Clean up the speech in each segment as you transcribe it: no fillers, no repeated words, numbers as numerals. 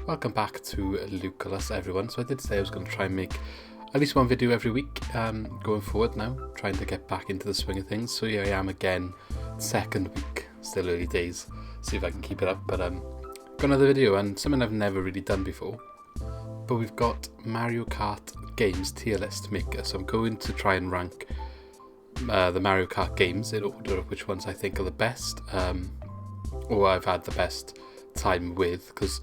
Welcome back to Lukeolas, everyone. So I did say I was going to try and make at least one video every week going forward now, trying to get back into the swing of things. So here I am again, second week, still early days, see if I can keep it up. But got another video and something I've never really done before. But we've got Mario Kart games tier list maker. So I'm going to try and rank the Mario Kart games in order of which ones I think are the best, or I've had the best time with, because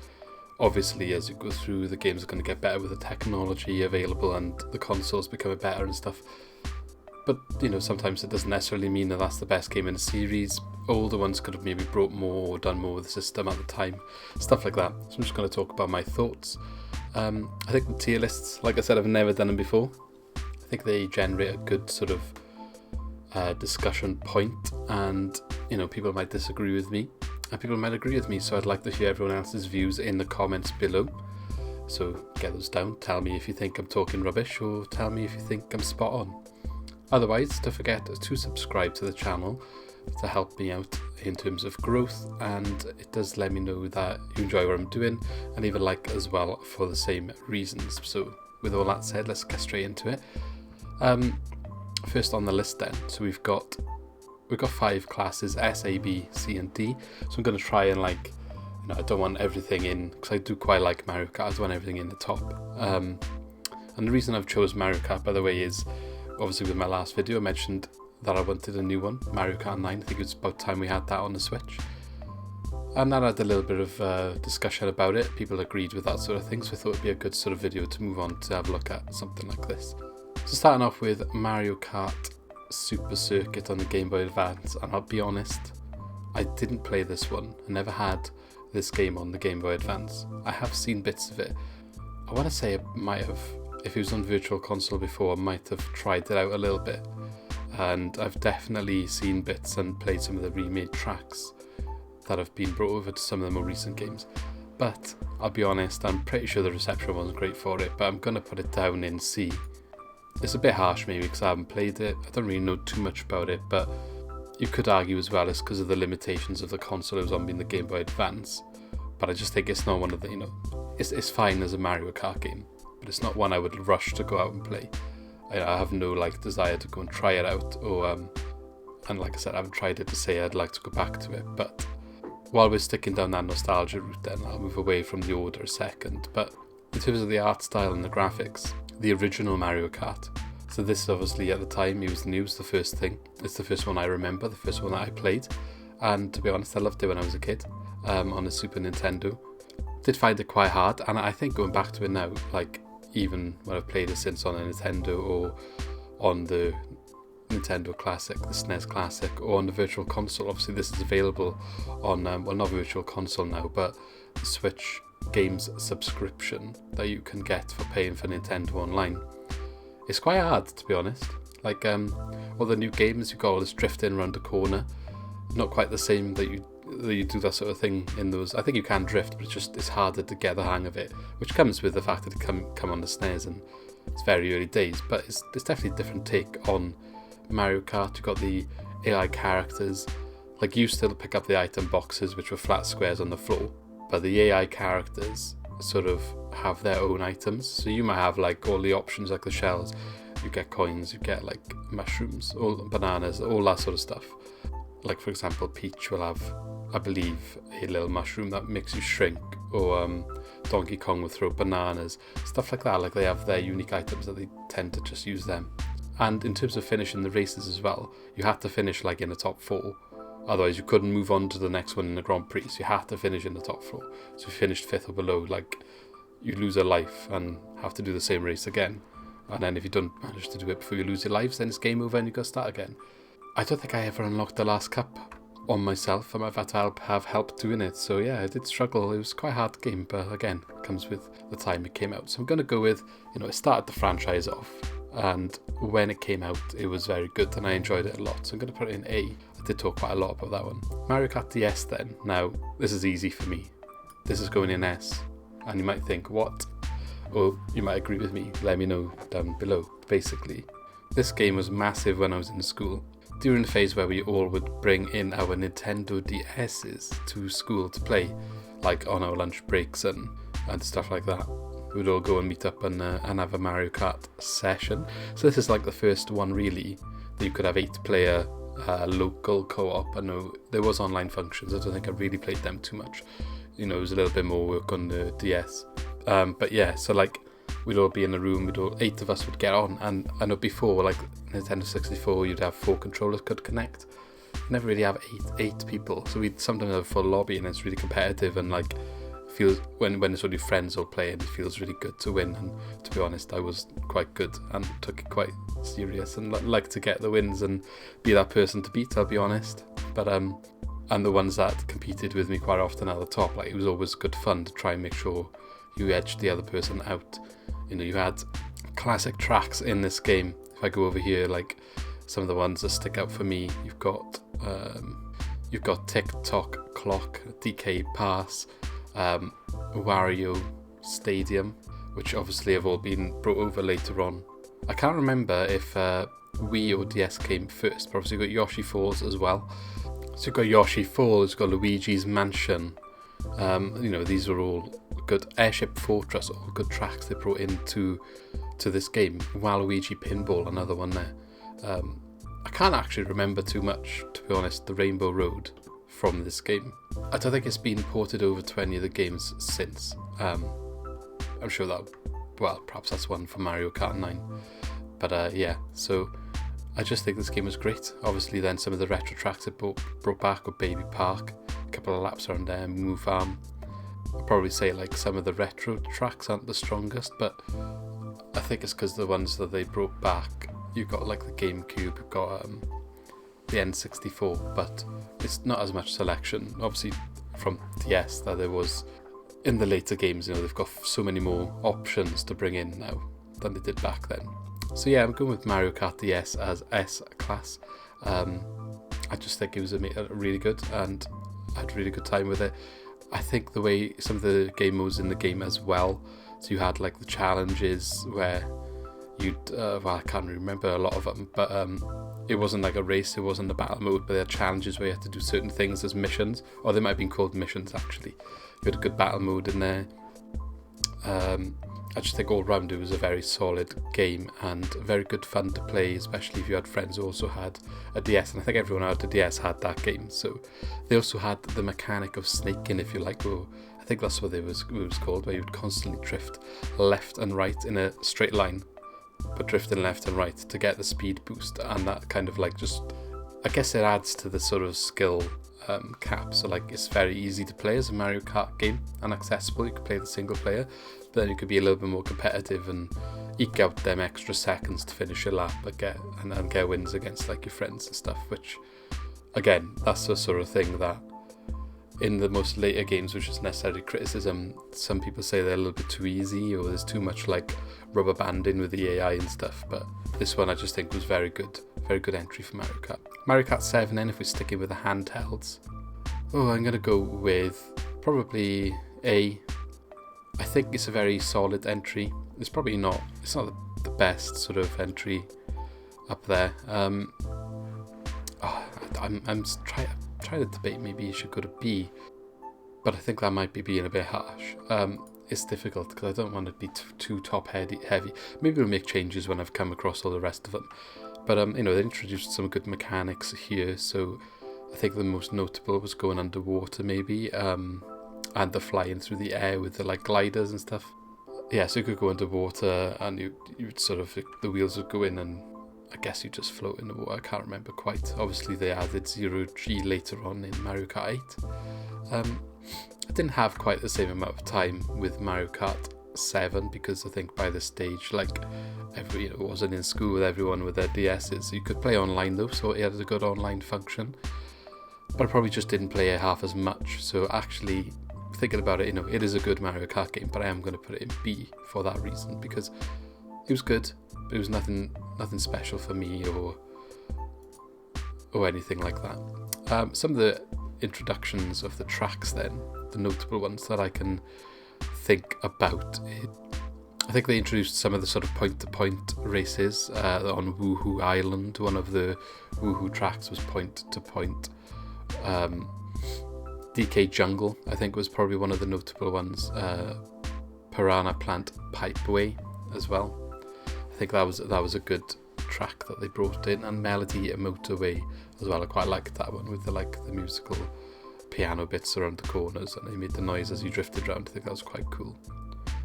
obviously as you go through, the games are going to get better with the technology available and the consoles becoming better and stuff. But you know, sometimes it doesn't necessarily mean that that's the best game in the series. Older ones could have maybe brought more or done more with the system at the time, stuff like that. So I'm just going to talk about my thoughts. I think the tier lists, like I said, I've never done them before. I think they generate a good sort of discussion point, and you know, people might disagree with me and people might agree with me, so I'd like to hear everyone else's views in the comments below. So get those down, tell me if you think I'm talking rubbish or tell me if you think I'm spot on. Otherwise, don't forget to subscribe to the channel to help me out in terms of growth, and it does let me know that you enjoy what I'm doing, and leave a like as well for the same reasons. So with all that said, let's get straight into it. First on the list then, so we've got 5 classes, S, A, B, C and D. So I'm going to try and I don't want everything in, because I do quite like Mario Kart, I just want everything in the top. And the reason I've chose Mario Kart, by the way, is obviously with my last video I mentioned that I wanted a new one, Mario Kart 9. I think it's about time we had that on the Switch. And I had a little bit of discussion about it, people agreed with that sort of thing, so I thought it'd be a good sort of video to move on to have a look at something like this. So starting off with Mario Kart Super Circuit on the Game Boy Advance, and I'll be honest, I didn't play this one. I never had this game on the Game Boy Advance. I have seen bits of it. I want to say I might have, if it was on Virtual Console before, I might have tried it out a little bit, and I've definitely seen bits and played some of the remade tracks that have been brought over to some of the more recent games. But I'll be honest, I'm pretty sure the reception wasn't great for it, but I'm going to put it down in C. It's a bit harsh maybe because I haven't played it, I don't really know too much about it, but you could argue as well it's because of the limitations of the console it was on being the Game Boy Advance. But I just think it's not one of the, it's fine as a Mario Kart game, but it's not one I would rush to go out and play. I have no desire to go and try it out, or and like I said, I haven't tried it to say I'd like to go back to it. But while we're sticking down that nostalgia route, then I'll move away from the order a second. But in terms of the art style and the graphics, the original Mario Kart, so this obviously at the time it was new, it was the first thing, it's the first one I remember, the first one that I played, and to be honest I loved it when I was a kid, on the Super Nintendo. Did find it quite hard, and I think going back to it now, even when I've played it since on a Nintendo or on the Nintendo Classic, the SNES Classic, or on the Virtual Console, obviously this is available on, well, not Virtual Console now, but the Switch games subscription that you can get for paying for Nintendo Online. It's quite hard, to be honest. All the new games, you've got all this drifting around the corner, not quite the same that you do that sort of thing in those. I think you can drift, but it's harder to get the hang of it, which comes with the fact that it come on the SNES and it's very early days, but it's definitely a different take on Mario Kart. You've got the AI characters, you still pick up the item boxes which were flat squares on the floor, but the AI characters sort of have their own items. So you might have all the options, like the shells, you get coins, you get mushrooms, all bananas, all that sort of stuff. For example, Peach will have, I believe, a little mushroom that makes you shrink, or Donkey Kong will throw bananas, stuff like that. They have their unique items that they tend to just use them. And in terms of finishing the races as well, you had to finish in the top 4. Otherwise you couldn't move on to the next one in the Grand Prix, so you had to finish in the top 4. So if you finished 5th or below, you lose a life and have to do the same race again. And then if you don't manage to do it before you lose your lives, then it's game over and you got to start again. I don't think I ever unlocked the last cup on myself. I might have had to have help doing it, so yeah, I did struggle. It was quite a hard game, but again, it comes with the time it came out. So I'm going to go with, it started the franchise off, and when it came out it was very good and I enjoyed it a lot, so I'm going to put it in A. I did talk quite a lot about that one. Mario Kart DS then. Now this is easy for me, this is going in S, and you might think what, or you might agree with me, let me know down below. Basically, this game was massive when I was in school, during the phase where we all would bring in our Nintendo DS's to school to play, on our lunch breaks, and and stuff like that. We'd all go and meet up and have a Mario Kart session. So this is like the first one really that you could have 8-player local co-op. I know there was online functions. I don't think I really played them too much. It was a little bit more work on the DS. But yeah, so like we'd all be in a room. 8 of us would get on. And I know before, like Nintendo 64, you'd have 4 controllers could connect. You never really have eight people. So we'd sometimes have a full lobby, and it's really competitive, and like feels when it's only friends all playing, it feels really good to win. And to be honest, I was quite good and took it quite serious and like to get the wins and be that person to beat, I'll be honest. But and the ones that competed with me quite often at the top, like it was always good fun to try and make sure you edged the other person out. You had classic tracks in this game. If I go over here, like some of the ones that stick out for me, you've got Tick-Tock Clock, DK Pass, Wario Stadium, which obviously have all been brought over later on. I can't remember if Wii or DS came first, but obviously you've got Yoshi Falls as well. So you've got Yoshi Falls, you've got Luigi's Mansion. These are all good. Airship Fortress, all good tracks they brought into this game. Waluigi Pinball, another one there. I can't actually remember too much, to be honest, the Rainbow Road from this game. I don't think it's been ported over to any of the games since. I'm sure that, perhaps that's one for Mario Kart 9. But yeah, so I just think this game was great. Obviously then some of the retro tracks it brought back were Baby Park, a couple of laps around there, Moo Farm. I'd probably say like some of the retro tracks aren't the strongest, but I think it's because the ones that they brought back, you've got like the GameCube, you've got the N64, but it's not as much selection, obviously, from DS that there was in the later games. They've got so many more options to bring in now than they did back then. So yeah, I'm going with Mario Kart DS as S-Class. I just think it was really good, and I had a really good time with it. I think the way some of the game modes in the game as well, so you had like the challenges where you'd, I can't remember a lot of them, but it wasn't like a race, it wasn't a battle mode, but there are challenges where you had to do certain things as missions, or they might have been called missions actually. You had a good battle mode in there. I just think all round it was a very solid game and very good fun to play, especially if you had friends who also had a DS, and I think everyone who had a DS had that game. So they also had the mechanic of snaking, if you like, or I think that's what it was called, where you would constantly drift left and right in a straight line, but drifting left and right to get the speed boost, and that kind of like just, I guess it adds to the sort of skill cap. So like it's very easy to play as a Mario Kart game and accessible. You could play the single player, but then you could be a little bit more competitive and eke out them extra seconds to finish your lap and get wins against like your friends and stuff, which again, that's the sort of thing that in the most later games, which is necessary criticism, some people say they're a little bit too easy, or there's too much like rubber banding with the AI and stuff, but this one I just think was very good entry for Mario Kart. Mario Kart 7 then, if we're sticking with the handhelds. I'm going to go with probably A. I think it's a very solid entry. It's not the best sort of entry up there. I'm trying to debate maybe you should go to B, but I think that might be being a bit harsh. It's difficult because I don't want to be too top heavy. Maybe we'll make changes when I've come across all the rest of them. But they introduced some good mechanics here, so I think the most notable was going underwater maybe, and the flying through the air with the like gliders and stuff. Yeah, so you could go underwater and you'd sort of, the wheels would go in and I guess you just float in the water. I can't remember quite. Obviously they added 0G later on in Mario Kart 8. I didn't have quite the same amount of time with Mario Kart 7 because I think by this stage, like, wasn't in school with everyone with their DSs. You could play online though, so it had a good online function. But I probably just didn't play it half as much. So actually, thinking about it, it is a good Mario Kart game, but I am going to put it in B for that reason, because it was good. It was nothing special for me or anything like that. Some of the introductions of the tracks then, the notable ones that I can think about, I think they introduced some of the sort of point-to-point races on Woohoo Island. One of the Woohoo tracks was point-to-point. DK Jungle, I think, was probably one of the notable ones. Piranha Plant Pipeway as well. I think that was a good track that they brought in, and Melody Motorway as well. I quite liked that one with the musical piano bits around the corners, and they made the noise as you drifted around. I think that was quite cool.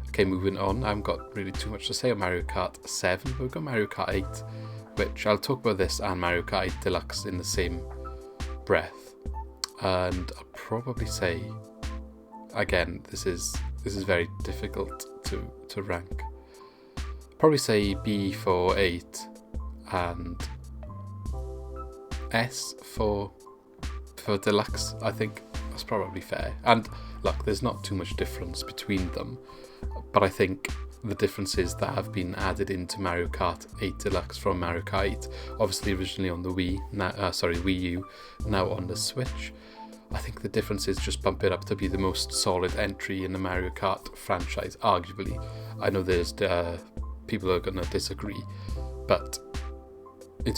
Okay, moving on. I haven't got really too much to say on Mario Kart 7, but we've got Mario Kart 8, which I'll talk about this and Mario Kart 8 Deluxe in the same breath. And I'll probably say, again, this is very difficult to rank. Probably say B for 8 and S for Deluxe. I think that's probably fair. And look, there's not too much difference between them, but I think the differences that have been added into Mario Kart 8 Deluxe from Mario Kart 8, obviously originally on the Wii U, now on the Switch, I think the differences just bump it up to be the most solid entry in the Mario Kart franchise, arguably. I know there's people are going to disagree, but in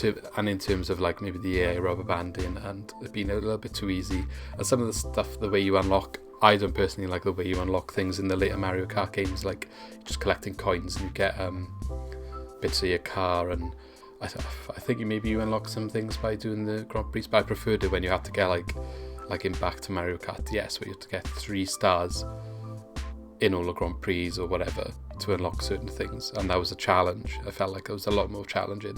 terms of like maybe the AI rubber banding and it being a little bit too easy, and some of the stuff, the way you unlock, I don't personally like the way you unlock things in the later Mario Kart games, like just collecting coins and you get bits of your car, and I think you unlock some things by doing the Grand Prix, but I preferred it when you had to get like in Back to Mario Kart DS, where you have to get 3 stars in all the Grand Prix or whatever to unlock certain things, and that was a challenge. I felt like it was a lot more challenging.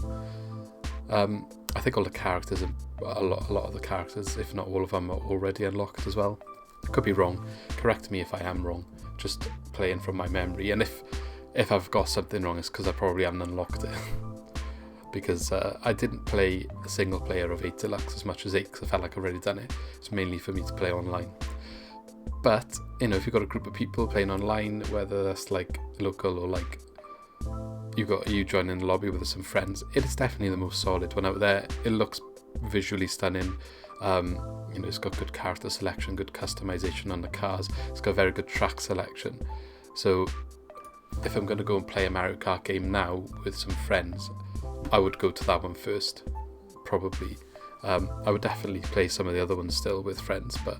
I think all the characters, a lot of the characters, if not all of them, are already unlocked as well. I could be wrong. Correct me if I am wrong. Just playing from my memory, and if I've got something wrong, it's because I probably haven't unlocked it. Because I didn't play a single player of 8 Deluxe as much as 8, because I felt like I've already done it. It's mainly for me to play online. But if you've got a group of people playing online, whether that's like local or like you join in the lobby with some friends, it is definitely the most solid one out there. It looks visually stunning. It's got good character selection, good customization on the cars. It's got very good track selection. So if I'm going to go and play a Mario Kart game now with some friends, I would go to that one first, probably. I would definitely play some of the other ones still with friends, but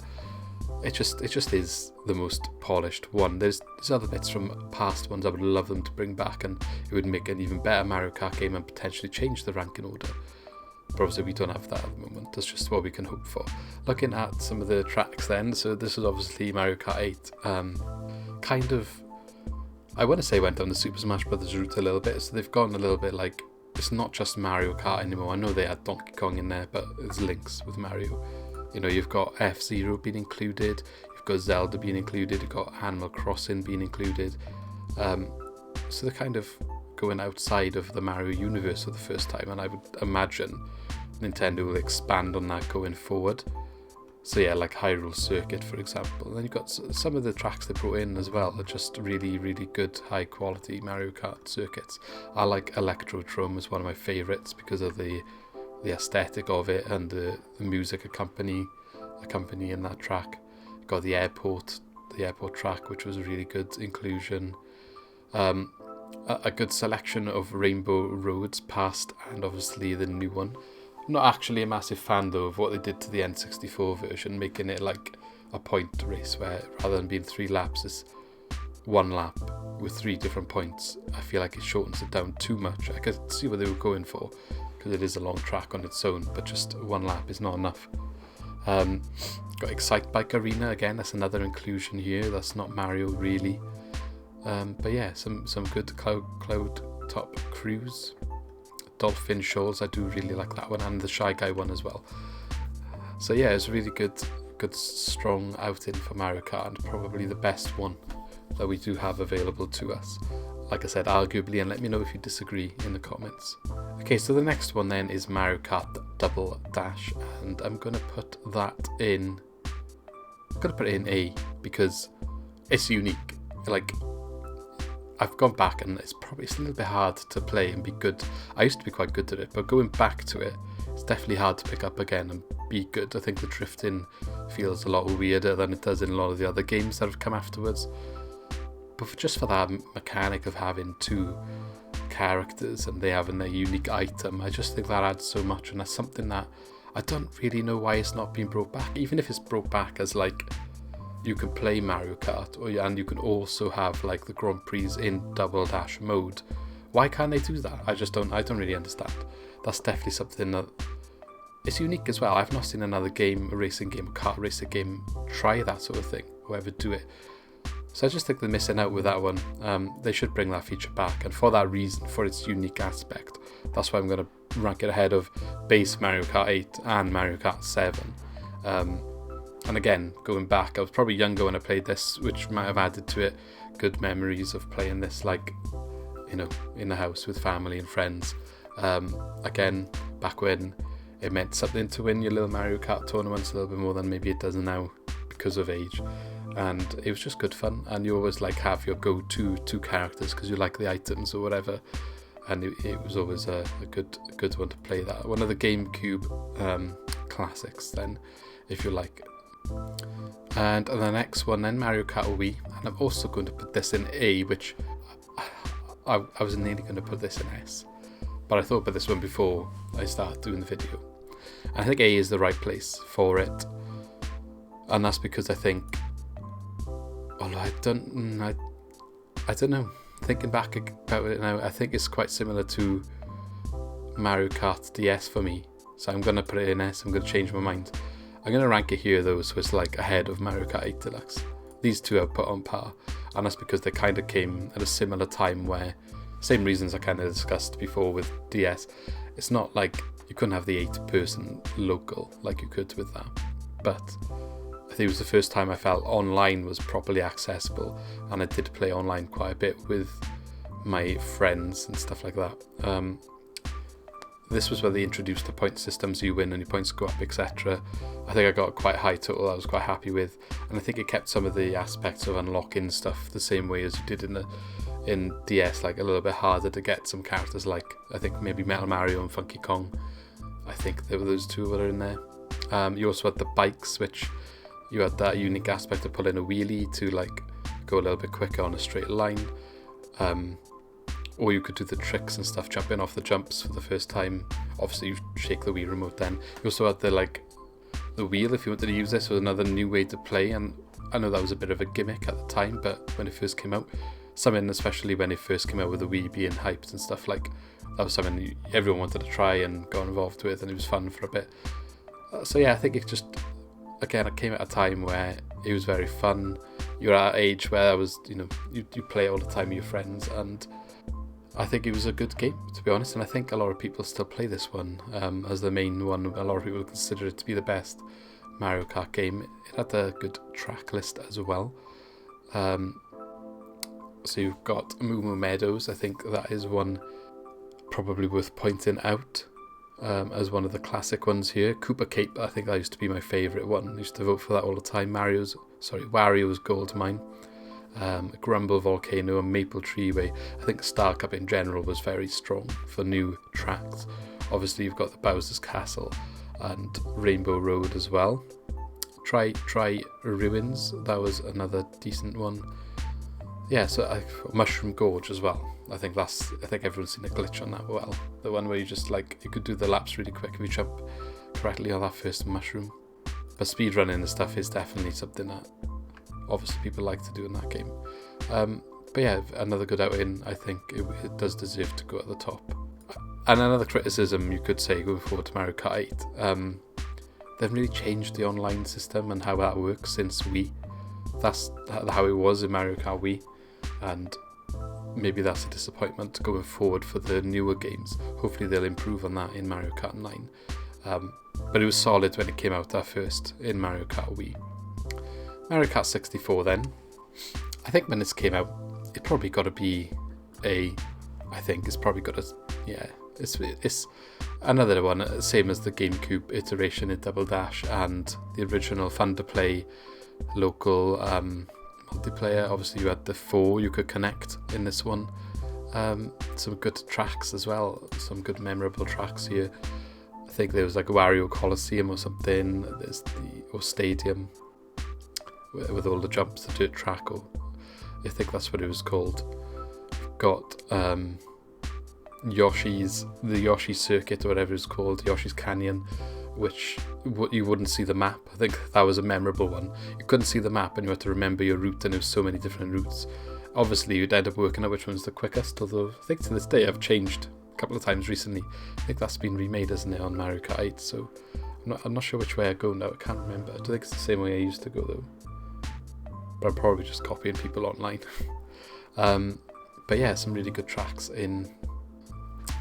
it just is the most polished one. There's other bits from past ones I would love them to bring back, and it would make an even better Mario Kart game and potentially change the ranking order. But obviously we don't have that at the moment. That's just what we can hope for. Looking at some of the tracks then, so this is obviously Mario Kart 8. Kind of, I want to say went down the Super Smash Bros. Route a little bit, so they've gone a little bit like, it's not just Mario Kart anymore. I know they had Donkey Kong in there, but there's links with Mario. You've got F-Zero being included, you've got Zelda being included, you've got Animal Crossing being included. So they're kind of going outside of the Mario universe for the first time, and I would imagine Nintendo will expand on that going forward. So yeah, like Hyrule Circuit, for example. And then you've got some of the tracks they brought in as well are just really, really good, high quality Mario Kart circuits. I like Electrodrome as one of my favourites because of the aesthetic of it and the music accompanying that track. You've got the airport track, which was a really good inclusion. A good selection of Rainbow Roads past, and obviously the new one. I'm not actually a massive fan though of what they did to the N64 version, making it like a point race where rather than being 3 laps, it's 1 lap with 3 different points. I feel like it shortens it down too much. I could see what they were going for, because it is a long track on its own, but just 1 lap is not enough. Got Excite Bike Arena again, that's another inclusion here. That's not Mario really. But yeah, some good cloud top cruise. Dolphin Shoals, I do really like that one, and the Shy Guy one as well. So yeah, it's a really good strong outing for Mario Kart, and probably the best one that we do have available to us. Like I said, arguably, and let me know if you disagree in the comments. Okay, so the next one then is Mario Kart Double Dash, and I'm going to put that in... I'm going to put it in A, because it's unique. Like, I've gone back and it's a little bit hard to play and be good. I used to be quite good at it, but going back to it, it's definitely hard to pick up again and be good. I think the drifting feels a lot weirder than it does in a lot of the other games that have come afterwards. But just for that mechanic of having 2 characters and they having their unique item, I just think that adds so much, and that's something that I don't really know why it's not being brought back. Even if it's brought back as like you can play Mario Kart, and you can also have like the Grand Prix in Double Dash mode. Why can't they do that? I don't really understand. That's definitely something that is unique as well. I've not seen another game, a racing game, a kart racing game, try that sort of thing, or ever do it. So I just think they're missing out with that one. They should bring that feature back, and for that reason, for its unique aspect, that's why I'm going to rank it ahead of base Mario Kart 8 and Mario Kart 7. And again, going back, I was probably younger when I played this, which might have added to it good memories of playing this, like, you know, in the house with family and friends. Again, back when it meant something to win your little Mario Kart tournaments a little bit more than maybe it does now because of age. And it was just good fun, and you always like have your go-to two characters because you like the items or whatever, and it was always a good one to play. That one of the GameCube classics then, if you like. And the next one then, Mario Kart Wii, and I'm also going to put this in A, which I was nearly going to put this in S, but I thought about this one before I started doing the video, and I think A is the right place for it, and that's because I think, although I don't know, thinking back about it now, I think it's quite similar to Mario Kart DS for me, so I'm going to put it in S. I'm going to change my mind. I'm going to rank it here though, so it's like ahead of Mario Kart 8 Deluxe. These two I've put on par, and that's because they kind of came at a similar time where, same reasons I kind of discussed before with DS, it's not like you couldn't have the 8-person local like you could with that, but I think it was the first time I felt online was properly accessible, and I did play online quite a bit with my friends and stuff like that. This was where they introduced the point system, so you win and your points go up, etc. I think I got quite a high total I was quite happy with, and I think it kept some of the aspects of unlocking stuff the same way as you did in DS, like a little bit harder to get some characters, like I think maybe Metal Mario and Funky Kong. I think there were those two that are in there. You also had the bikes, which you had that unique aspect of pulling a wheelie to like go a little bit quicker on a straight line. Or you could do the tricks and stuff, jumping off the jumps for the first time. Obviously you shake the Wii remote then. You also had the wheel if you wanted to use this, was another new way to play, and I know that was a bit of a gimmick at the time, but when it first came out, something especially when it first came out with the Wii being hyped and stuff, like that was something everyone wanted to try and got involved with, and it was fun for a bit. So yeah, I think it just, again, it came at a time where it was very fun. You're at an age where I was, you play all the time with your friends, and I think it was a good game, to be honest, and I think a lot of people still play this one as the main one. A lot of people consider it to be the best Mario Kart game. It had a good track list as well. So you've got Moo Moo Meadows. I think that is one probably worth pointing out as one of the classic ones here. Koopa Cape, I think that used to be my favourite one. I used to vote for that all the time. Wario's Gold Mine. Grumble Volcano and Maple Treeway. I think Star Cup in general was very strong for new tracks. Obviously you've got the Bowser's Castle and Rainbow Road as well. Try Ruins, that was another decent one. Yeah, so Mushroom Gorge as well. I think everyone's seen a glitch on that. Well, the one where you just you could do the laps really quick if you jump correctly on that first mushroom. But speedrunning and stuff is definitely something that obviously people like to do in that game. But yeah, another good outing. I think it does deserve to go at the top. And another criticism you could say going forward to Mario Kart 8, they've really changed the online system and how that works since Wii. That's how it was in Mario Kart Wii, and maybe that's a disappointment going forward for the newer games. Hopefully they'll improve on that in Mario Kart 9. But it was solid when it came out at first in Mario Kart Wii. Mario Kart 64 then. I think when this came out, it probably got to be it's another one, same as the GameCube iteration in Double Dash and the original fun to play local multiplayer. Obviously you had the 4 you could connect in this one. Some good tracks as well, some good memorable tracks here. I think there was like a Wario Coliseum or something. There's the Stadium with all the jumps, the dirt track, or I think that's what it was called. Got the Yoshi Circuit or whatever it's called, Yoshi's Canyon, which you wouldn't see the map. I think that was a memorable one. You couldn't see the map and you had to remember your route, and there was so many different routes. Obviously you'd end up working out which one's the quickest, although I think to this day I've changed a couple of times recently. I think that's been remade, isn't it, on Mario Kart 8, so I'm not sure which way I go now. I can't remember. I don't think it's the same way I used to go though, but I'm probably just copying people online. But yeah, some really good tracks in.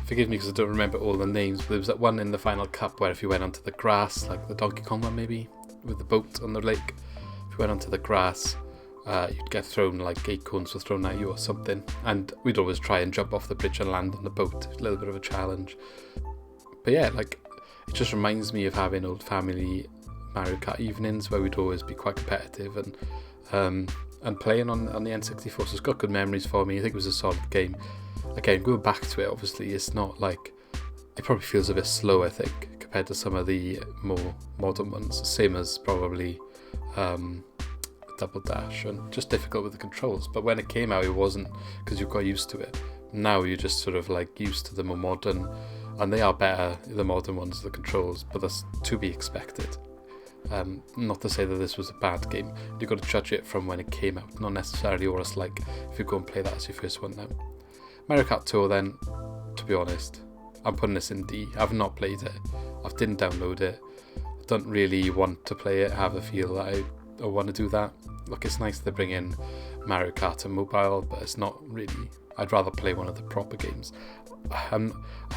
Forgive me because I don't remember all the names, but there was that one in the Final Cup where if you went onto the grass, like the Donkey Kong one maybe, with the boat on the lake, if you went onto the grass, you'd get thrown, like acorns were thrown at you or something, and we'd always try and jump off the bridge and land on the boat. A little bit of a challenge. But yeah, like, it just reminds me of having old family Mario Kart evenings where we'd always be quite competitive and playing on the N64, so it's got good memories for me. I think it was a solid game. Again, going back to it, obviously, it's not like, it probably feels a bit slow, I think, compared to some of the more modern ones, same as probably Double Dash, and just difficult with the controls. But when it came out, it wasn't, because you got used to it. Now you're just sort of like used to the more modern, and they are better, the modern ones, the controls, but that's to be expected. Not to say that this was a bad game. You've got to judge it from when it came out, not necessarily or it's like if you go and play that as your first one now. Mario Kart Tour then, to be honest, I'm putting this in D. I've not played it. I didn't download it. I don't really want to play it. I have a feel that I want to do that. Look, it's nice to bring in Mario Kart to mobile, but it's not really. I'd rather play one of the proper games. I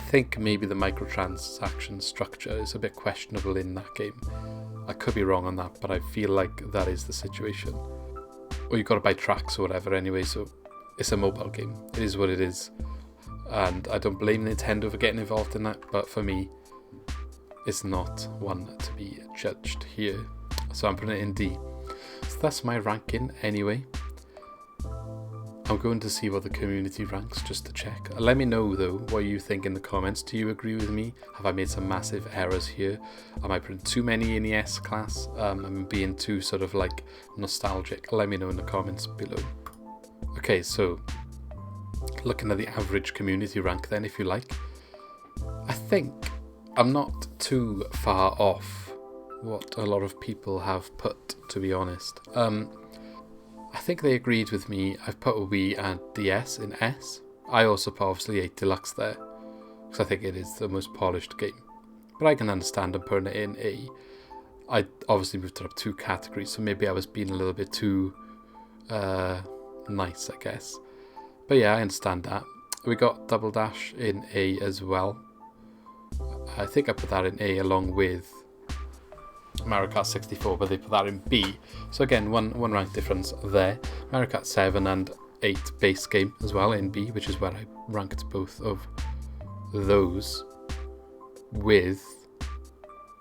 think maybe the microtransaction structure is a bit questionable in that game. I could be wrong on that, but I feel like that is the situation. Or you've got to buy tracks or whatever anyway, so it's a mobile game. It is what it is. And I don't blame Nintendo for getting involved in that, but for me, it's not one to be judged here. So I'm putting it in D. So that's my ranking anyway. I'm going to see what the community ranks just to check. Let me know though what you think in the comments. Do you agree with me? Have I made some massive errors here? Am I putting too many in the S class? I'm being too sort of like nostalgic. Let me know in the comments below. Okay, so looking at the average community rank then, if you like. I think I'm not too far off what a lot of people have put, to be honest. I think they agreed with me. I've put a Wii and DS in S. I also put obviously 8 Deluxe there, because I think it is the most polished game. But I can understand them putting it in A. I obviously moved it up 2 categories, so maybe I was being a little bit too nice, I guess. But yeah, I understand that. We got Double Dash in A as well. I think I put that in A along with Mario Kart 64, but they put that in B. So again, one rank difference there. Mario Kart 7 and 8 base game as well in B, which is where I ranked both of those with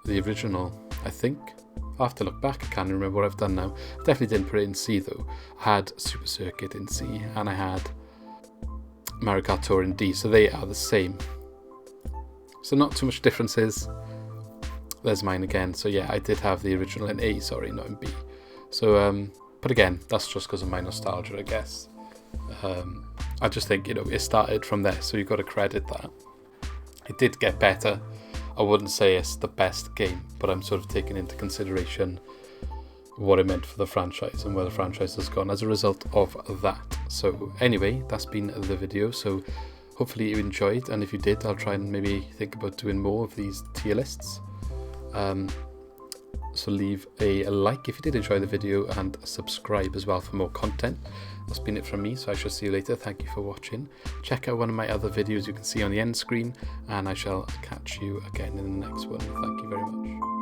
the original, I think. I'll have to look back, I can't remember what I've done now. Definitely didn't put it in C though. I had Super Circuit in C and I had Mario Kart Tour in D, so they are the same. So not too much differences. There's mine again. So yeah, I did have the original in A, sorry, not in B. So, but again, that's just because of my nostalgia, I guess. I just think, it started from there, so you've got to credit that. It did get better. I wouldn't say it's the best game, but I'm sort of taking into consideration what it meant for the franchise and where the franchise has gone as a result of that. So anyway, that's been the video. So hopefully you enjoyed, and if you did, I'll try and maybe think about doing more of these tier lists. So leave a like if you did enjoy the video, and subscribe as well for more content. That's been it from me, so I shall see you later. Thank you for watching. Check out one of my other videos you can see on the end screen, and I shall catch you again in the next one. Thank you very much.